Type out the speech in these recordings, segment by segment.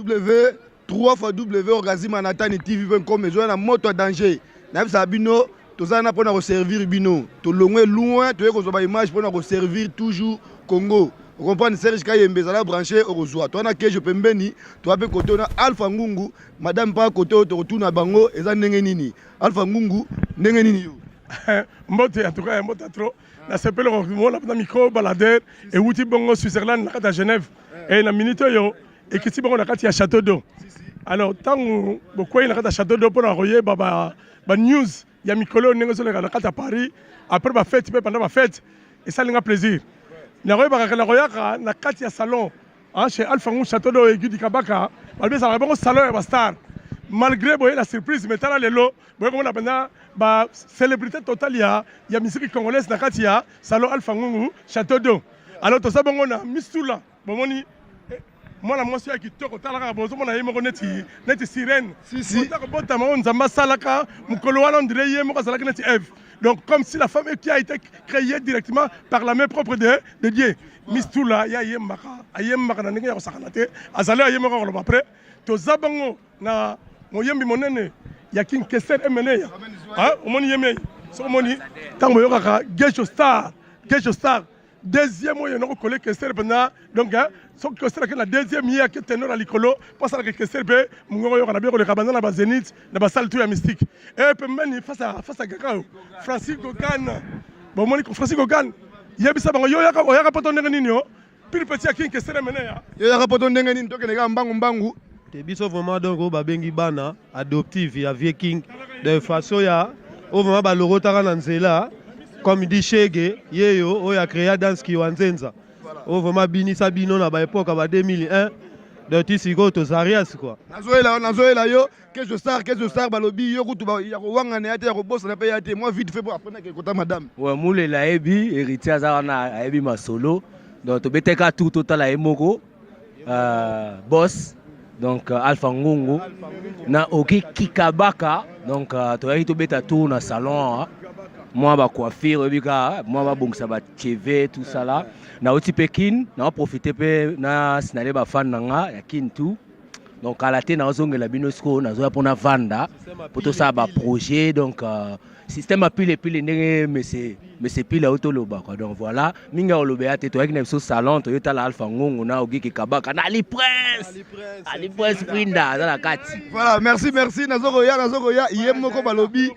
www.orgazimanatani.tv.com et joindre la moto danger. N'a pas bino, tout ça n'a pas servir bino. Tout loin, tu es qu'on image pour servir toujours Congo. Vous comprenez, Serge Kayembe, ça l'a branché au Rosoa. Toi, je peux mbeni, toi, tu côté Alpha Ngungu, madame pas côté, tu retournes à Bango, et ça n'est nini. Alpha Ngungu, n'est nini. Mbote, en tout cas, mbote trop. La CPL, on a micro baladeur, et Wouti Bongo, Switzerland, à Genève, et la minute, et qui si bon, on a Château d'eau. Alors, tant que beaucoup il y a Château d'eau pour envoyer news, il y a Mikolo, il y a Paris, après la fête, pendant la fête, et ça, il y a plaisir. Il y a un salon chez Alpha Ngungu, Château d'eau et Gudi Kabaka, il y a un salon et un star. Malgré la surprise, mais là, la célébrité totale, il y a une musique congolaise, il y a salon Alpha Ngungu, Château d'eau. Alors, tout ça, on a mis tout là. Moi la moitié qui te kotala bozo mona yemo neti sirène si bota ma nzamba salaka mukolo wana ndire yemo salaka neti Eve. Donc comme si la femme qui a été créée directement par la main propre de Dieu. Mistula ya yemaka na ndenge ya kosakanate azali yemo ko loba après to zabango na moyembi monene ya king keser emene ya omoni yeme so omoni tango yokaka Gesho Star deuxième moyen de coller que c'est pendant donc ce que c'est la deuxième year que tenor à l'écolo parce que c'est be mungo yo kana be ko le kabana na Zenith na ba salle tout ya mystique et puis même face à Gakao Francis Gogane bon moni Francis Gogane yebisa bango yo yaka poto ndenge nini yo puis petit akin que c'est mené ya yo yaka poto ndenge nini to keneka mbangu te biso vraiment donc ba bengi bana adoptive ya Viking de façon ya au vraiment ba loro taka na nzela. Comme il dit Chege, il a créé Danse Kiwanzenza. Au vraiment bini sabino na ba époque à 2001 de Tisigo to Zarias quoi. Nazoela yo que je star balobi yo kutu ba ya ko wanga na ya ko boss na pe ya te moi vite fait pour apprendre que kota madame. Ouais moule la ebi héritier azana ebi ma solo donc to beteka tout total a emoko boss donc Alpha Ngungu na Oki Kikabaka donc to ya to beta tout na salon moi ba coiffure moi ba bongisa ba cheveux tout ça là na oti Pekin na profiter pe na sinale ba fan nanga ya Kintu donc à la tête na zongela binosco na zo pona vanda pour tout ça ba projet donc système a pile ndenge mais c'est pile auto loba quoi donc voilà minga olobea te to avec na so salon to yota la Alpha Ngungu na Ogi Kabaka na Ali Prince Prinda dans la kati voilà merci nazoko ya yemoko balobi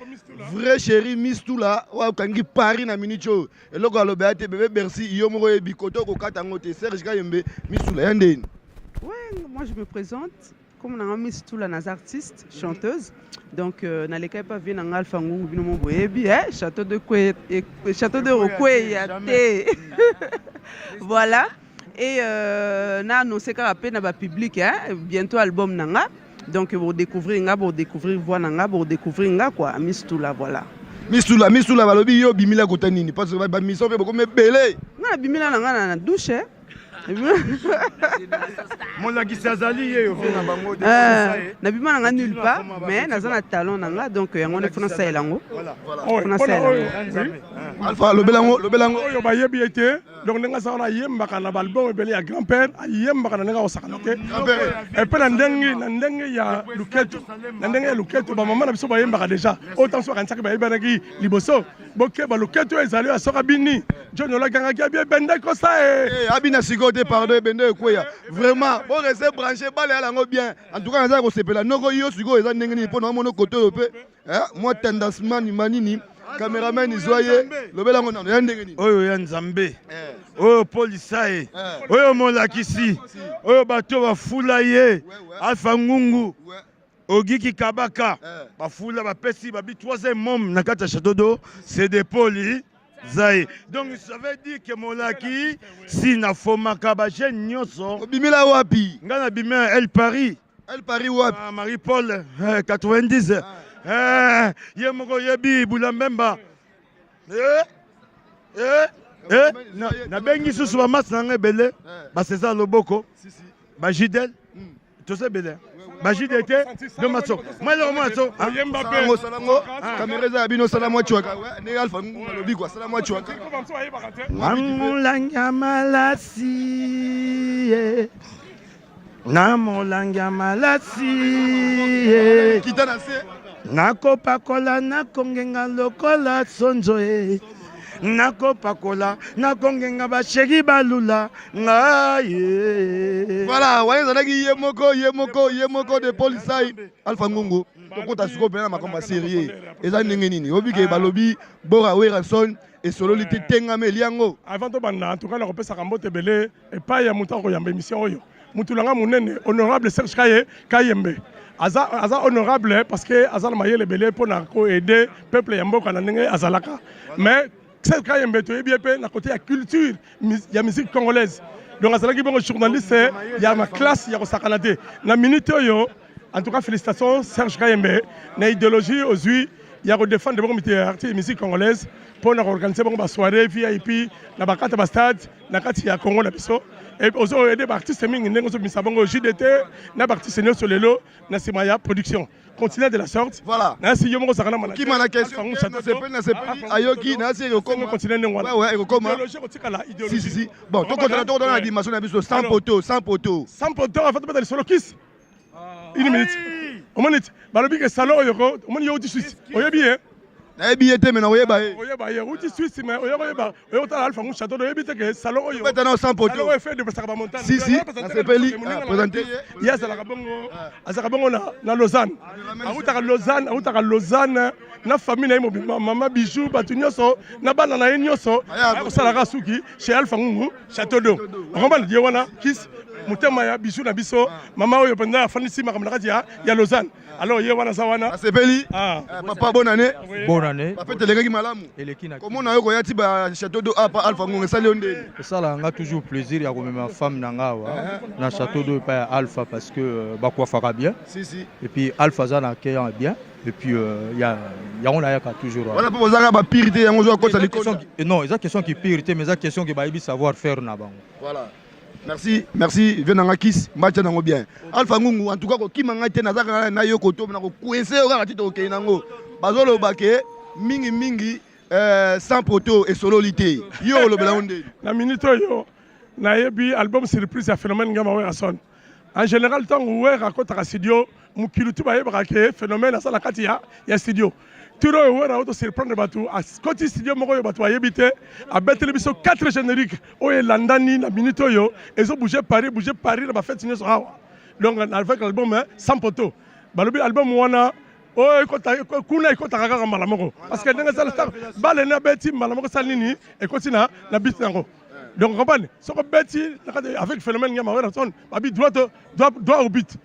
vrai chéri Mistula wa kangi Paris na minicho eloko alobea te bébé merci yomoko e bikoto ko katango te Serge Kayembe Mistula yandeni. Ouais, moi je me présente comme on a mis tout la artiste, chanteuse. Donc dans les cas pas vient en Alpha Ngungu bino mo boyebi château de Rokwe voilà et na annoncé qu'à peine na public bientôt album nanga. Donc pour découvrir voix nanga pour découvrir quoi Mistula voilà. Mistula balobi yo bimila kota nini parce que ba mission fait beaucoup me belé. Na bimila nanga na douche Mon la qui azali yo na bango de na bima nanga nulle part mais na zana talent nanga donc yango ne français elango Alpha lobelango yo ba yebi été donc nga sa na yemba kana balbon belé ya grand-père yemba kana nga osakanate et puis na ndenge ya luketo ba mama na biso ba yemba déjà autant so kantsaka ba yeba ngi liboso boke ba luketo ezali asoka bini John la ganga ki bien bende ko sa abina sigote pardon bende ko ya vraiment bon rester branché balé ala ngo bien en tout cas naza ko sepela noko yo sigo eza ndenge ni pona mono côté pe moi tendance man manini cameraman izoye lobelango na ndenge ni oyo ya nzambe oyo polisae oyo molakisi oyo bato bafula ye Alpha Ngungu Ogi Kabaka bafula bapesi babi 3e membre na kata château d'eau c'est des poli Zai. Donc ça veut dire que molaki si na fomaka ba jeune nyonso bimila wapi ngana bimila El Paris wapi Marie-Paul 90 yemoko yebi bulambemba na bengi susu ba mas na ngebele ba César Loboko ba Jidel to se bele ba Jidel te de maso malo maso Yemba salango caméra bino salamo chwaka ne Alpha Ngungu lobi kwa salamo chwaka Mamulanga malasi na molangi ya malasi Kitana se. nakopakola nakongenga lokola sonzo nakopakola nakongenga basheri balula ngaye. Voilà, ouais, ça dit yemoko de Polisai Alpha Ngungu. Tokota siko bena makomba sérieux. Eza ndenge nini? Obi ke balobi Bora Werason et sololité tengame liango. Avant to banda en tout cas na kopesa kambote belé et pas ya muta ko yamba émission oyo. Mutulanga munene honorable Serge Kayembe. Aza honorable parce que Azal Mayele belé pour na ko aider peuple ya mboka na ndenge azalaka. Mais Serge Kayembe to yebi pe na côté ya culture ya musique congolaise. Donc azalaki bon journaliste ya ma classe ya ko sakanate. Na minute oyo en tout cas félicitations Serge Kayembe na idéologie aujourd'hui ya ko défendre bon comité artiste musique congolaise pour organiser bon soirée VIP na bakata ba stade na kati ya Congo na biso. Et aussi aider les artistes mingi ndenge so misabongo JDT na artistes senior sur lelo na simaya production continuer de la sorte. Voilà. Na si yomo sakana mana qui m'a question na sepeli ayoki na si comment continuer ndengwana. Ouais ouais comment idéologie si bon to contre na dimension na biso sans poteau sans avant de mettre le solo kiss une minute au minute balobi ke salon yoko au minute yo di suisse oyebi hein na ebi ete mena oyeba uti Suisse mais oyeba oyota Alpha Ngungu château oyebi te ke salon oyo maintenant sans poteau oyo fait de Basaka montagne si na sepeli présenter yes azaka bongo na Lausanne awutaka Lausanne na famille na mo mama bijou batu nyonso na bana na nyonso akosalaka suki chez Alpha Ngungu château d'eau ngomba die wana kiss mutema ya bijou na biso mama oyo penda fanisi makamna kati ya Lausanne. Alors hier wana sawana sepeli papa bonne année papa telengaki malamu elekina comment na yo ko yati ba château d'eau apa Alpha Ngungu sali onde ça nga toujours plaisir ya ko ma femme na ngawa na château d'eau pa Alpha parce que ba quoi fera bien si et puis Alpha za na accueillant bien et puis ya on a toujours voilà pour ça ba pirité yango zo ko sali non ils a question qui pirité mais ça question qui ba ibi savoir faire na bango voilà. Merci, venanga kiss, match nango bien. Alpha Ngungu, en tout cas, qui m'a été nazaka na yo koto na ko coincé au ga tito ke nango. Bazolo bake mingi sans poteau et sololité. Yo lo bela onde. Na minute yo na yebi album surprise ya phénomène ngama Werason. En général tant ouais raconte à studio mukilutu ba yeba ke phénomène ça la kati ya studio. Turo wera auto surprendre batu a côté studio moko yo batu ayebite a betele biso 4 génériques o e landani na minute yo ezo bouger Paris na ba fête nyonso hawa donc avec l'album sans poteau balobi album wana o kuna ikota kaka mala moko parce que ndenge ça bale na beti mala moko salini e continue na bit nango donc comprenez so ko beti avec phénomène ngama Werason babi droit au but.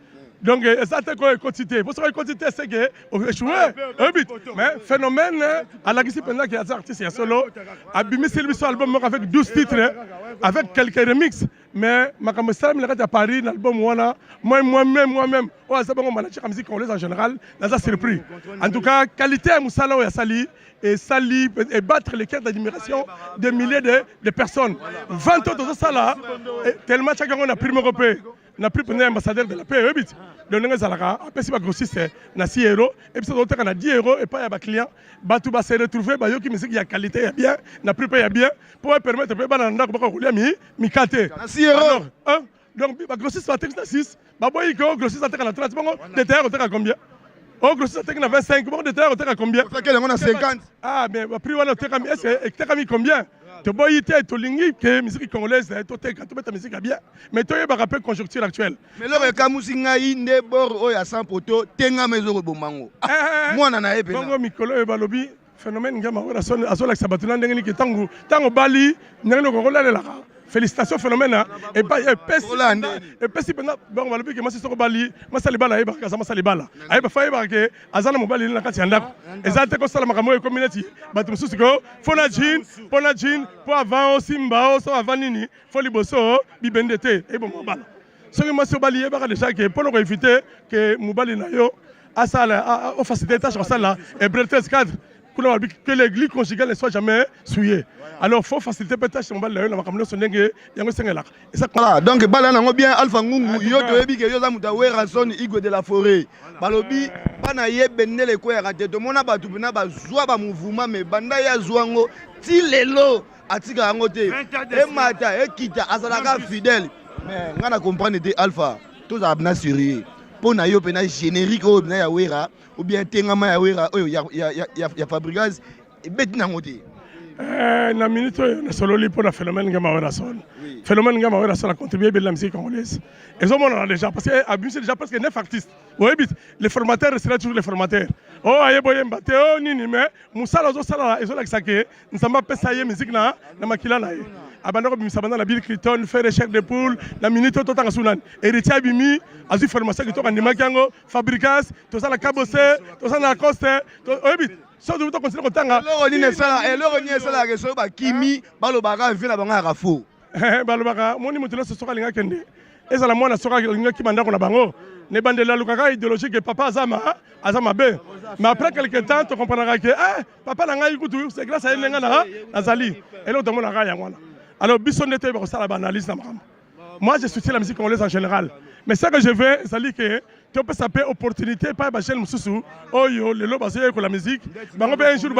Donc, ça c'est quoi quantité? Pour ça, quantité, c'est que échoué, un but. Mais phénomène, à la guise pendant qu'il y a des artistes, il y a solo. Abimi c'est le album avec 12 titres, avec quelques remixes. Mais ma caméra, il à Paris, l'album moi-même. Oh, ça bon, la musique congolaise en général, là ça surpris. En tout cas, qualité à Moussala et Sali et battre les cœurs d'admiration des milliers de personnes. 20 autres de ça là, tellement chacun a pris européen. Na pris pour ambassadeur de la paix 8 donc nga zalaka apesi ba grossiste na 6 euros et puis ça doit être na 10 euros et pas ya ba client batu ba se retrouver ba yoki musique ya qualité ya bien na prix pas ya bien pour permettre pe ba na ndako ba ko mi kate na 6 euros donc ba grossiste ba texte 6 ba boy ko grossiste à 30 bon de terre à combien oh grossiste à 25 bon de terre à combien fait que on a 50 ah mais ba prix wana terre est combien te boyité to lingi que musique congolaise to te quand tu mets ta musique bien mais toi il va rappeler conjoncture actuelle mais là ka musinga inde bor o ya sans poteau tenga mezo bomango mwana na ebe bongo mikolo e balobi phénomène ngama Werason azola sabatuna ndenge ni tango bali ndenge ko kolela félicitations phénomène et pas et pesi pendant bon balobi que masi soko bali masali bala eba kaza masali bala ayeba fa eba ke azana mobali na kati ya ndako ezate ko sala makambo e community batu mususu ko pona jean po avant simba so avant nini fo liboso bibendete e bon mobala soki masi bali eba ka déjà que pour ko éviter que mobali na yo asala au faciliter tâche sala et breteuse cadre que l'église conjugale ne soit jamais souillée. Alors il faut faciliter peut-être mon balle na makamno sonenge yango sengela. Et ça voilà donc bala nango bien Alpha Ngungu yo to yebi ke yo za muta Werason Igwe de la forêt. Balobi bana yebendele ko ya raté to mona batu bina bazwa ba mouvement mais banda ya zwango ti lelo atika yango te. E mata e kita azalaka fidèle. Mais ngana comprendre te Alpha tozala na sérieux mpo na yo mpena générique oyo mpena ya wera ou bien tengama ya wera oyo ya Fabricaz ebeti nango te. Na minute oyo nasololi mpo na phénomène nga mawera son phénomène nga mawera son a contribué bien la musique congolaise ezomonana déjà parce que abimisi déjà presque 9 artistes oyebi les formateurs restera toujours les formateurs o ayeba oyemba te o nini mais mosala ozosala ezolakisa ke nzambe apesa ye musique na makila na ye abanda kobimisa banda na Bill Clinton faire chèque de poule na minute oyo totanga sunani héritier abimi azwi formation kitoko andimaki yango Fabricaz tosala kabose tosala Lacoste oyebi so de continuer kotanga eloko nini esalaka soki bakimi balobaka vie na bango ya rafo balobaka moni moto nyonso soki alinga kende ezala mwana soki alingaki bandako na bango ne bandela alukaka idéologique papa aza mabe mais après quelque temps tocomprendraka ke papa na ngai kutu c'est grâce à ye ndenge nazali eloko tomonaka yango wana alors biso nde toyeba kosala baanalyse na makambo moi je soutiens la musique congolaise en général mais ce que je veux ezali ke topesa mpe opportunité epai bajeune mosusu oyo lelo bazoyekola musique bango mpe un jour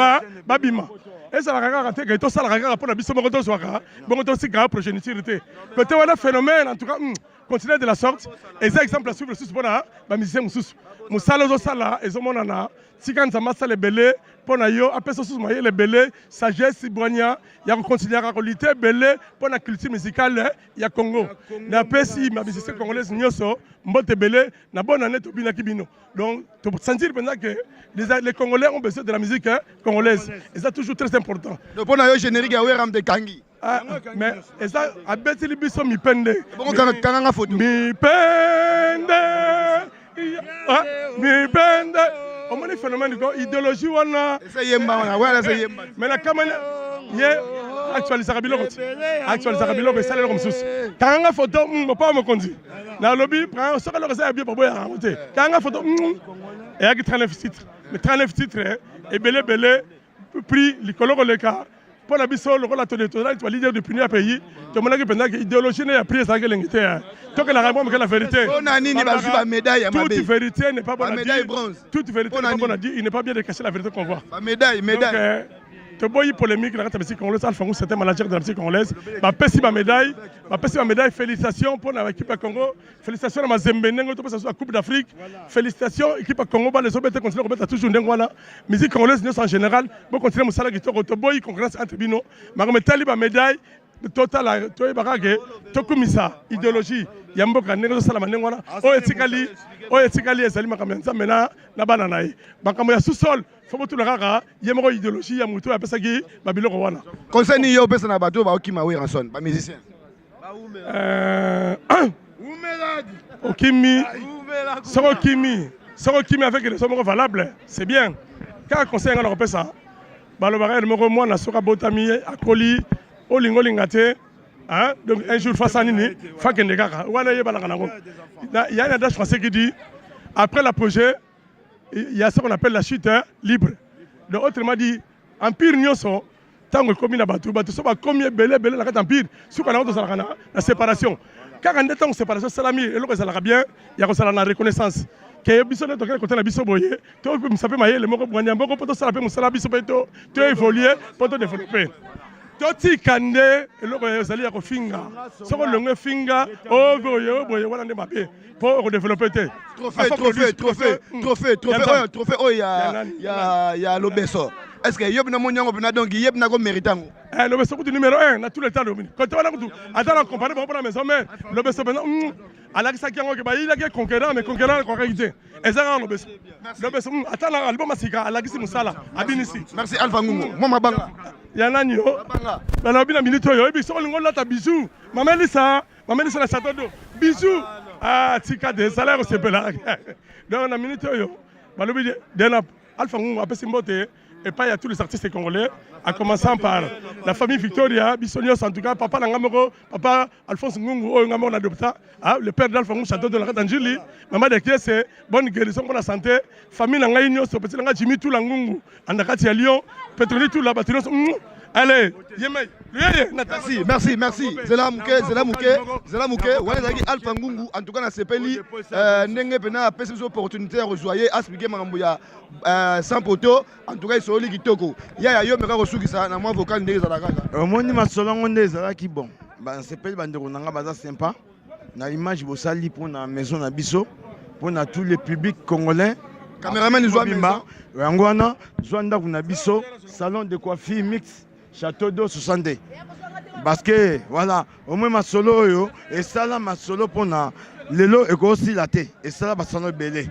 babima ezalaka kaka te ke tosalaka kaka mpo na biso moko tozwaka bongo tosikaka progéniture te côté wana phénomène en tout cas continuer de la sorte eza exemple à suivre lisusu mpo na bamusicien mosusu mosala ozosala ezomonana tika nzambe asala ebele mpo na yo apesa susu mayele ebele sagesse bwanya ya kokontinuaka kolite ebele mpo na culture musicale ya Congo napesi bamusicien congolaise nyonso mbote ebele na bonne année tobinaki bino donc tosentir mpenza ke les Congolais ont besoin de la musique congolaise et ça toujours très important mpo na yo générique ya weram de kangi mais eza abeteli biso mipende bongo kanganga photo mipende omoni phénomène ko idéologie wana mais na kamana ye actualisaka biloko esaleloko mosusu kanganga photo mopa mokonzi nalobi soki eloko eza ya bie boboyaka yango te kanganga photo eyaki 39 titres mais 39 titres ebelebele prix likolo koleka mpo na biso lokola tozalaki leader du premier pays tomonaki mpenza ke idéologie ne ya prix ezalaki elengi te tokelaka mwa moke la vérité toute vérité n'est pas bonne à dire toute vérité n'est pas bonne à dire il n'est pas bien de cacher la vérité qu'on voit toboyi polémique na kati ya musique congolaise Alpha Ngungu c'était manager de la musique congolaise bapesi bamédaille félicitations pour na équipe ya Congo félicitations na mazembe ndenge topesa la coupe d'Afrique félicitations équipe ya Congo balezobeta continuer kobeta toujours ndenge wana musique congolaise nyonso en général bo continuer mosala kitoko toboyi concurrence entre bino makometali bamédaille total toyebaka ke tokumisa idéologie ya mboka ndenge tosalama ndenge wana oyo etikali ezali makambo ya nzambe na bana na ye makambo ya sous-sol fo botula kaka ye moko idéologie ya moto apesaki babiloko wana conseil ni yo opesa na bato baokima weranson bamusicien okimi soko okimi avec raison moko valable c'est bien kaka conseil nga na kopesa balobaka ele moko mwana soki abotami akoli olingolinga te donc un jour face à nini fakende kaka wana yebalaka nango il y a un adage français qui dit après l'apogée il y a ce qu'on appelle la chute libre donc autrement dit empire nyonso tango ekomi na bato so bakomi ebele na kati empire suka nango tozalaka na séparation kaka nde ntango séparation esalami eloko ezalaka bien ya kozala na reconnaissance ke biso nde tokende kote na biso boye tobimisa mpe mayele moko bwanya moko mpo tosala mpe mosala biso mpe toévolue mpo todéveloppe totika nde eloko ezali ya kofinga soko olongo efinga boye wana nde mabe mpo okodéveloppe te trophée oyo ya lobeso est-ce que yobi na moni yango mpena donc yebi na komérite yango lobeso kutu numéro 1 na tout le temps domini kote wana kutu ata na compare bango mpona maison mais lobeso mpenza alakisaki yango ke bayilaki conquérant mais conquérant akokaki te eza kaka lobeso ata na album asika alakisi mosala abinisi merci Alpha Ngungu mwa mabanga ya nani yo balobi na minute oyo oyebi soko olingi olata bijou mamelisa na chateau d'eau bijou tika de salaire osepelaka donc na minute oyo balobi dena Alpha Ngungu apesi mbote epai ya tous les artistes congolais en commençant par la famille Victoria Bissonios en tout cas papa na ngamoko papa Alphonse Ngungu oyo ngamoko na adopta le père d'Alpha Ngungu chateau de la Katanjili maman de Kiese bonne guérison pour la santé famille na ngai nyonso petit nga Jimmy Tula Ngungu andakati ya Lyon Petroni Tula Batinos allez yemay merci zela muke wala zaki Alpha Ngungu en tout cas na sepeli ndenge pena apesi biso opportunité ya rejoyer expliquer makambo ya sans poto en tout cas isoli kitoko ya yo meka kosukisa na mwa vocal ndenge ezalaka omoni masolo ngo nde ezalaki bon basepeli bandeko nanga baza sympa na image bosali pour la maison na biso pour tous les publics congolais. Caméraman ils bimba yangwana zwanda kuna biso salon de coiffure mix Château d'eau 60. Parce que voilà, au moins ma solo yo et ça là ma solo pour na lelo et aussi la té et ça là ba salon belé.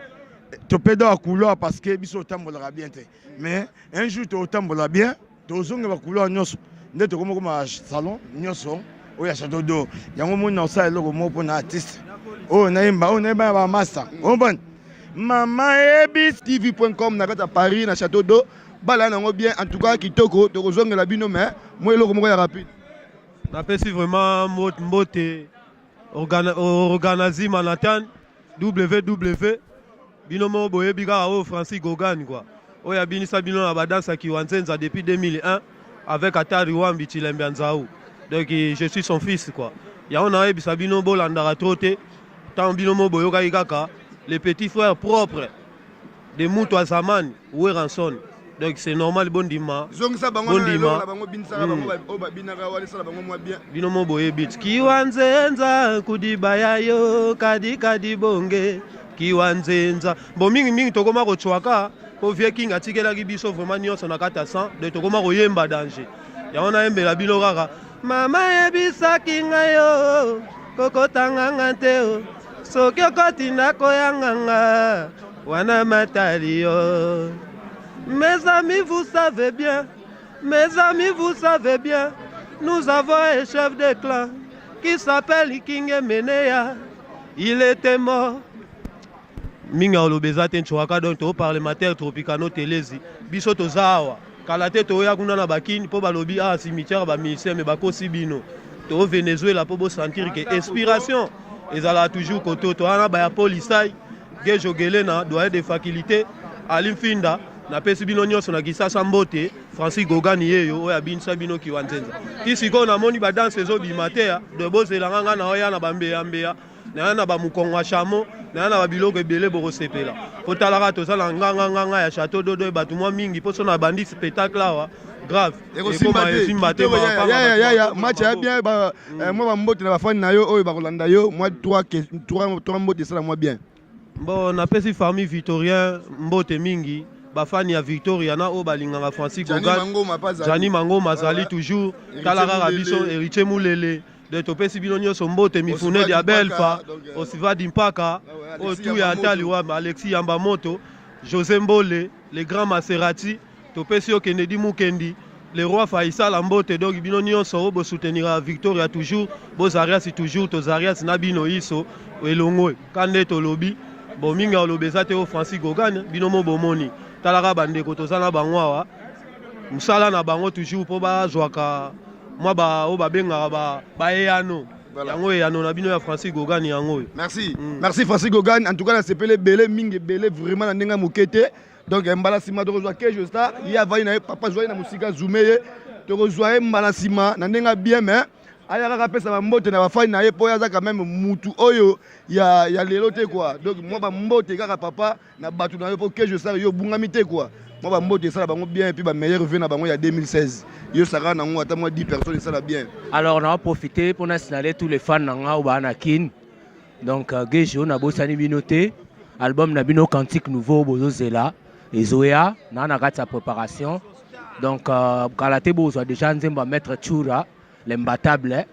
To pédo à couloir parce que biso tambola bien té. Mais un jour to tambola bien, to zonga ba couloir nyoso. Nde to comme salon nyoso o ya Château d'eau. Yango mo na ça eloko mo pour na artiste. Oh na imba ba master. On bon. Maman ebis tv.com na kata Paris na Château d'eau. Bala nango bien en tout cas kitoko to zonga la bino mais moi eloko mo ya rapide. Napesi vraiment mbote organiser Manhattan www binomo boye biga o Francis Gogan quoi. Oya binisa bino na badansa ki wanzenza depuis 2001 avec Atari Wambi Chilembianzao. Donc je suis son fils quoi. Ya on a ebisa bino bolandara troté tant binomo boyo kaka les petits frères propres de Moutou Azamani ou Ranson. Donc c'est normal bon dima. Bon dima. Binomo boye bit. Kiwanzenza kudibaya yo kadi bonge. Kiwanzenza. Bon mingi tokoma ko chwaka ko vie king atikela biso vraiment nyonso na kata 100 de tokoma ko yemba danger. Ya ona yembela bino kaka. Mama yebisa kinga yo kokotanga ngante o. Soki okotinda koyanganga wana matali yo. Mes amis, vous savez bien, nous avons un chef de clan qui s'appelle King Menea. Il était mort. Minga olobeza tenchwaka donc to parlementaire tropicano telezi. Biso tozawa. Kalate to ya kuna na bakini po balobi a cimetière ba ministère me bakosi bino. To Venezuela po bo sentir que inspiration ezala toujours koto to ana ba ya polisai. Gejo gelena doit de faculté alimfinda. Na pesi bino nyonso na kisasa mbote Francis Gogani yeyo oya binsa bino kiwanzenza tisiko na moni ba danse zo bimatea de bozela nga na oya na bambe yambea na ba mukongo chamo na ba biloko ebele boko sepela potalaka to sala nganga ya Château d'eau de batumwa mingi poso na bandi spectacle awa grave ya match ya bien ba moi ba mbote na ba fan na yo oyo ba kolanda yo moi 3 mbote sala moi bien bon na pesi famille Victorien mbote mingi bafani ya Victoria na o balinganga Francis Gogan Jani Mango mazali toujours talara rabiso héritier mulele de topesi bino nyonso mbote mifune dia belfa osiva dimpaka o tu ya taliwa Alexis Yambamoto José Mbole les grands Maserati topesi o Kennedy Mukendi le roi Faisal mbote donc bino nyonso bo soutenir Victoria toujours bo Zarias toujours to Zarias na bino iso elongo kande to lobi bo minga olobeza te o Francis Gogan bino mo bomoni talaka bandeko tozana bango awa musala na bango toujours po bazwaka mwa ba o babengaka ba eyano yango eyano na bino ya Francis Gogan yango. Merci Francis Gogan en tout cas na sepele belé mingi belé vraiment na ndenga mokete donc mbala sima to kozwa ke josta ya vai na papa joye na musika zoomé to kozwa mbala sima na ndenga bien mais ayaka kapesa ba mbote na bafani na ye po yaza quand même mutu oyo ya lelo te quoi donc moi ba mbote kaka papa na batu na yo po que je sais yo bungami te quoi moi ba mbote ça bango bien et puis ba meilleur venu na bango ya 2016 yo saka na ngo ata moi 10 personnes ça bien. Alors on va profiter pour signaler tous les fans na ba na kin donc gejo na bosani binoté album na bino cantique nouveau bozo zela ezoya na kati ya préparation donc kalate bozo déjà nzemba mettre chura l'imbattable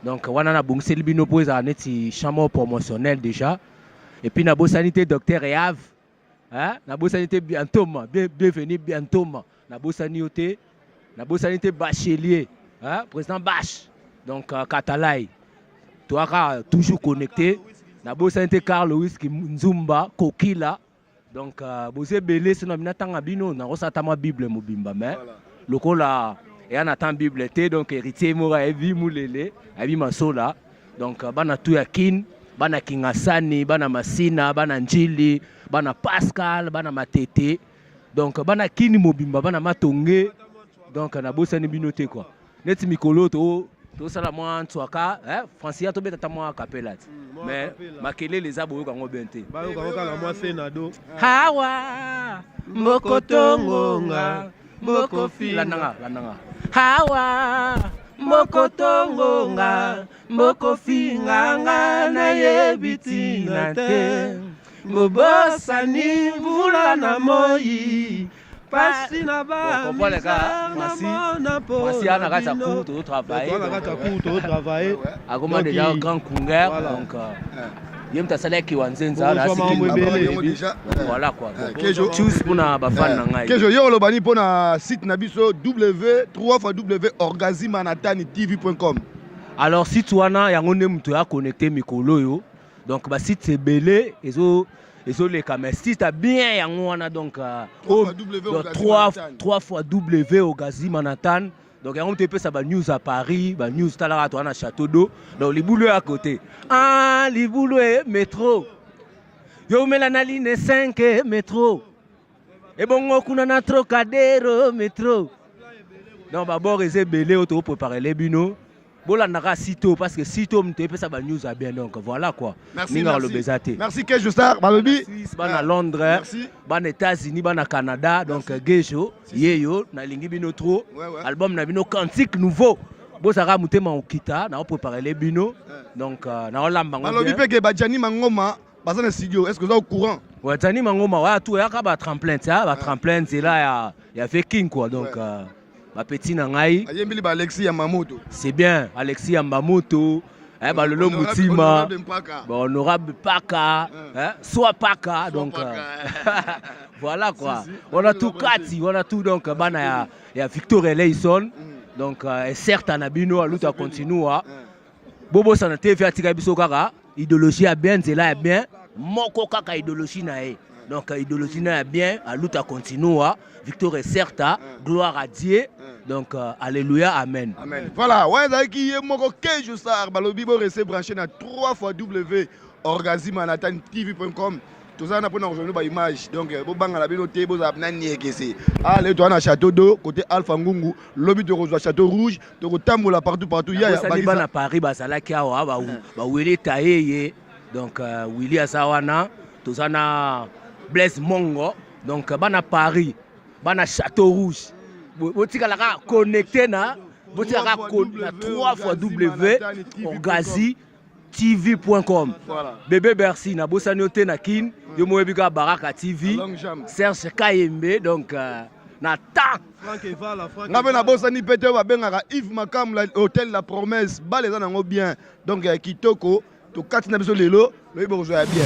donc wana na bungseli bino po za neti chambre promotionnel déjà et puis na bo sanité docteur Eave hein na bo sanité bientôt bienvenue bientôt na bo sanité bachelier hein président Bach donc Katalai toi toujours connecté na bo sanité Carl Louis Nzumba Kokila donc bozé belé sino minatanga bino na rosatama bible mobimba mais lokola et on attend Bible té donc héritier mora evi mulele abi masola donc bana tu ya kin bana kingasani bana masina bana njili bana Pascal bana matete donc bana kini mobimba bana matonge donc na bosani binoté quoi neti mikolo to sala moi ntwaka Francia to beta moi capella mais makele les abo ko ngobente ba ko kala moi senado hawa mokotongonga Boko fi lananga hawa mboko tongonga mboko finganga na yebitina te bobosani mvula na moi pasi na ba voici ana kata court to travailler agoma déjà grand kunga donc yemta salaki wanzenza na voilà quoi choose pona bafana na ngai kejo yo lobani pona site na biso www.orgazimanatani.tv.com. alors site wana yango nde muto ya connecter mikolo yo donc ba site c'est belé ezo les caméras site bien yango wana donc 3 fois W Orgazimanatani. Donc on te peut ça ba news à Paris, ba news talaka to na Château d'eau. Donc les boulots à côté. Ah, les boulots métro. Yo mela na ligne 5 métro. Et bon kuna na Trocadéro métro. Donc ba bo réserve belé auto préparer les bino. Bolandaka sito parce que sito mte peut ça ba news à bien donc voilà quoi. Merci. Merci Kejo Star, balobi. Bana Londres, bana États-Unis, bana Canada donc Gejo, yeyo na lingi bino trop. Album na bino cantique nouveau. Bo saka mutema okita na préparer les bino donc na olamba ngo. Balobi peke ba Jani Mangoma basa na studio, est-ce que vous êtes au courant? Ouais, Jani Mangoma wa tout ya ka ba tremplin ça, ba tremplin c'est là il y a fait king quoi donc ma petit nangai ayembili ba Alexis Yamamoto. C'est bien Alexis Yamamoto. Bah Lolo Moutima, honorable Paka, soit Paka, donc voilà quoi. On a tout Kati, on a tout donc bana ya Victor Eleison, donc certes Anabino à l'autre continue. Bobo Sanate fait attirer biso kaka, idéologie a bien, c'est là bien, moko kaka idéologie na e. Donc idéologie na bien, à l'autre continue. Victor est certes, gloire à Dieu. Donc, alléluia, amen. Amen. Voilà, ouais, qui est mon Kejo Star, balobi bo rester branché na 3 fois www.orgazimanatani.tv.com. Tout ça, on a rejoint par image. Donc, bo banga la binoté, bo zapna niekese. Allez, toi, na Château d'eau, côté Alpha Ngungu, lobby de rejoint Château Rouge, de retambola partout. Il y a à Paris, basala qui a Willy Taye, donc Willy Asawana, tout ça, na Blaise Mongo, donc, bana Paris, bana Château Rouge. Vous êtes connecté na 3 fois www.orgazi.tv.com. Bébé Bercy na bosanote na kin yo moebika Baraka TV Serge Kayembe donc na ta Franck na bosani pete ba bengaka Yves Makam la hôtel La Promesse ba les nango bien donc kitoko to kati na biso lelo lo ibo zo ya bien.